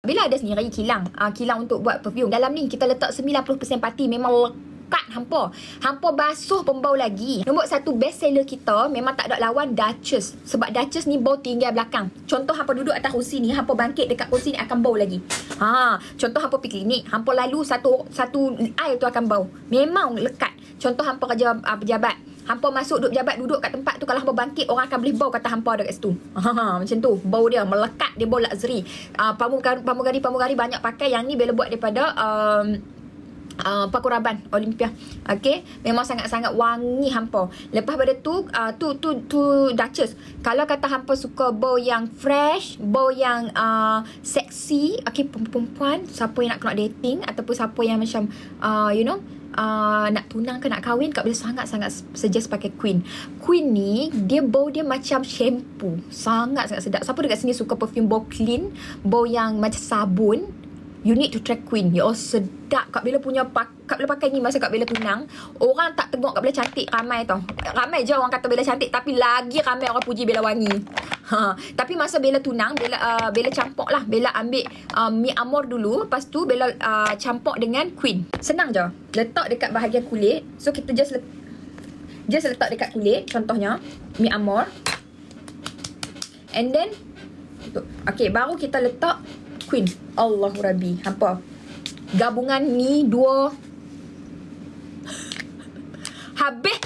Bila ada sendiri kilang, kilang untuk buat perfume. Dalam ni kita letak 90% pati, memang lekat hampa. Hampa basuh pun bau lagi. Nombor 1 best seller kita memang tak ada lawan, Duchess. Sebab Duchess ni bau tinggal belakang. Contoh hampa duduk atas kursi ni, hampa bangkit dekat kursi ni akan bau lagi. Contoh hampa pergi klinik, hampa lalu satu air tu akan bau. Memang lekat. Contoh hampa kerja pejabat, hampa masuk duduk pejabat, duduk kat tempat tu, kalau hampa bangkit orang akan boleh bau kata hampa ada kat situ. Macam tu. Bau dia melekat, dia bau luxury. Pramugari banyak pakai yang ni, bila buat daripada Pakuraban Olympia. Okey, memang sangat-sangat wangi hampa. Lepas pada tu Duchess. Kalau kata hampa suka bau yang fresh, bau yang seksi, okey, perempuan siapa yang nak keluar dating ataupun siapa yang macam nak tunang ke nak kahwin, Kak boleh sangat-sangat suggest pakai Queen. Queen ni dia bau dia macam shampoo, sangat-sangat sedap. Siapa dekat sini suka perfume bau clean, bau yang macam sabun, you need to try Queen. Ya Allah, sedap. Kak Bella punya Kak Bella pakai ni masa Kak Bella tunang. Orang tak tengok Kak Bella cantik, ramai tau. Ramai je orang kata Bella cantik, tapi lagi ramai orang puji Bella wangi. Tapi masa Bella tunang, Bella campur lah. Bella ambil Mi Amor dulu, lepas tu Bella campur dengan Queen. Senang je. Letak dekat bahagian kulit. So kita just letak dekat kulit. Contohnya Mi Amor. And then okay, baru kita letak Queen. Allahu Rabbi. Hampa gabungan ni dua habis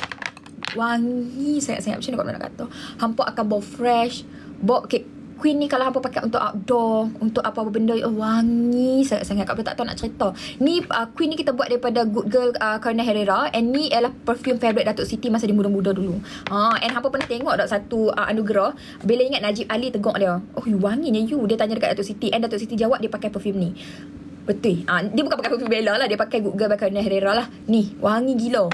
wangi sangat-sangat. Macam mana nak kata, hampa akan bau fresh, bau okay. Queen ni kalau hampa pakai untuk outdoor, untuk apa-apa benda, wangi sangat-sangat. Kak tak tahu nak cerita. Ni Queen ni kita buat daripada Good Girl Carolina Herrera, and ni ialah perfume favorite Datuk Siti masa dia muda-muda dulu. And hampa pernah tengok tak satu anugerah, bila ingat Najib Ali tegok dia, oh you wanginya you, dia tanya dekat Datuk Siti, and Datuk Siti jawab dia pakai perfume ni. Betul. Dia bukan pakai perfume Bella lah, dia pakai Good Girl Carolina Herrera lah. Ni wangi gila.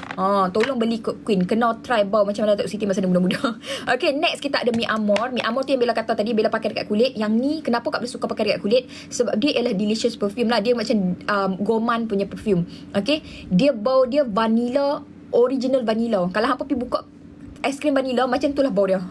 Tolong beli Queen, kena try bau macam mana Datuk Siti masa dia muda-muda. Okay, next kita ada Mi Amor. Mi Amor tu yang Bella kata tadi, Bella pakai dekat kulit. Yang ni kenapa Kak Bella suka pakai dekat kulit? Sebab dia ialah delicious perfume lah. Dia macam gourmand punya perfume. Okay, dia bau dia vanilla, original vanilla. Kalau hampa pergi buka aiskrim vanilla, macam tu lah bau dia.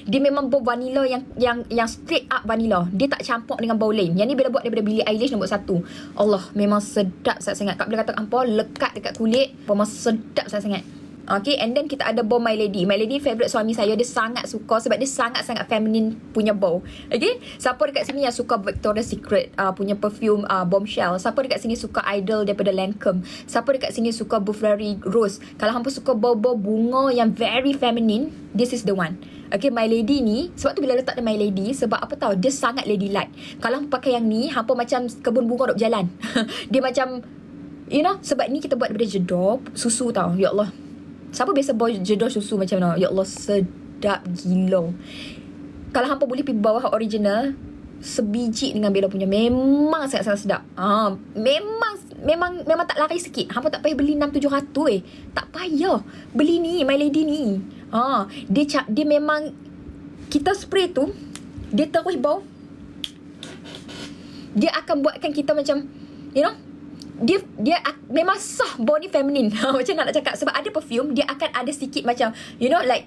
Dia memang bau vanilla yang straight up vanilla. Dia tak campur dengan bau lain. Yang ni Bella buat daripada Billie Eilish nombor 1. Allah, memang sedap sangat-sangat. Kak Bella kata hampa lekat dekat kulit, memang sedap sangat-sangat. Okay, and then kita ada bau My Lady. My Lady favourite suami saya. Dia sangat suka sebab dia sangat-sangat feminine punya bau. Okay, siapa dekat sini yang suka Victoria's Secret punya perfume Bombshell? Siapa dekat sini suka Idol daripada Lancome? Siapa dekat sini suka Bulgari Rose? Kalau hampa suka bau-bau bunga yang very feminine, this is the one. Okay, My Lady ni, sebab tu bila letak dia My Lady, sebab apa tahu, dia sangat ladylike. Kalau hampa pakai yang ni, hampa macam kebun bunga duk jalan. Dia macam, sebab ni kita buat daripada jedor susu tau. Ya Allah, siapa biasa bawa jedor susu macam mana? Ya Allah, sedap gila. Kalau hampa boleh pergi bawah original, sebiji dengan Bella punya, memang sangat-sangat sedap. Memang tak lari sikit. Hampa tak payah beli 600-700 tak payah. Beli ni, My Lady ni. Dia memang, kita spray tu, dia terus bau. Dia akan buatkan kita macam, dia memang sah bau ni feminine. Macam nak cakap, sebab ada perfume dia akan ada sikit macam like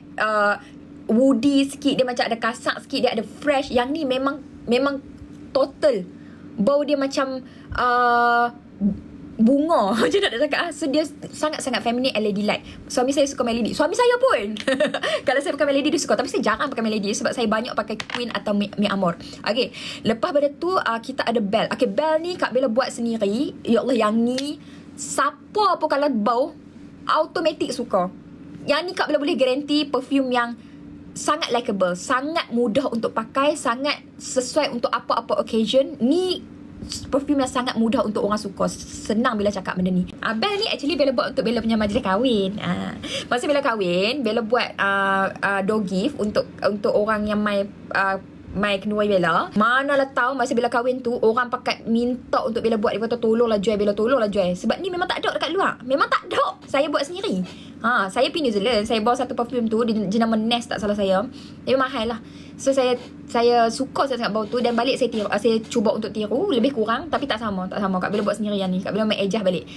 woody sikit, dia macam ada kasak sikit, dia ada fresh. Yang ni memang total bau dia macam bunga. Macam nak cakap. So dia sangat-sangat feminine and ladylike. Suami saya suka Melody. Suami saya pun kalau saya pakai Melody dia suka. Tapi saya jarang pakai Melody sebab saya banyak pakai Queen atau Mi Amor. Okay, lepas pada tu kita ada Belle. Okay, Belle ni Kak Bella buat sendiri. Ya Allah, yang ni siapa pun kalau bau automatic suka. Yang ni Kak Bella boleh garanti perfume yang sangat likeable, sangat mudah untuk pakai, sangat sesuai untuk apa-apa occasion. Ni perfume yang sangat mudah untuk orang suka. Senang Bella cakap benda ni. Belle ni actually Bella buat untuk Bella punya majlis kahwin. Masa Bella kahwin, Bella buat door gift untuk orang yang mai kenuri Bella. Manalah tahu masa Bella kahwin tu, orang pakat minta untuk Bella buat. Dia kata tolonglah jual Bella, tolonglah jual. Sebab ni memang tak ada dekat luar. Memang tak ada. Saya buat sendiri. Saya pergi New Zealand, saya bawa satu perfume tu, dia jenama Nest tak salah saya. Dia mahal lah. So saya suka sangat bau tu, dan balik saya cuba untuk tiru lebih kurang, tapi tak sama. Kak Bella buat sendiri yang ni. Kak Bella main ejah balik.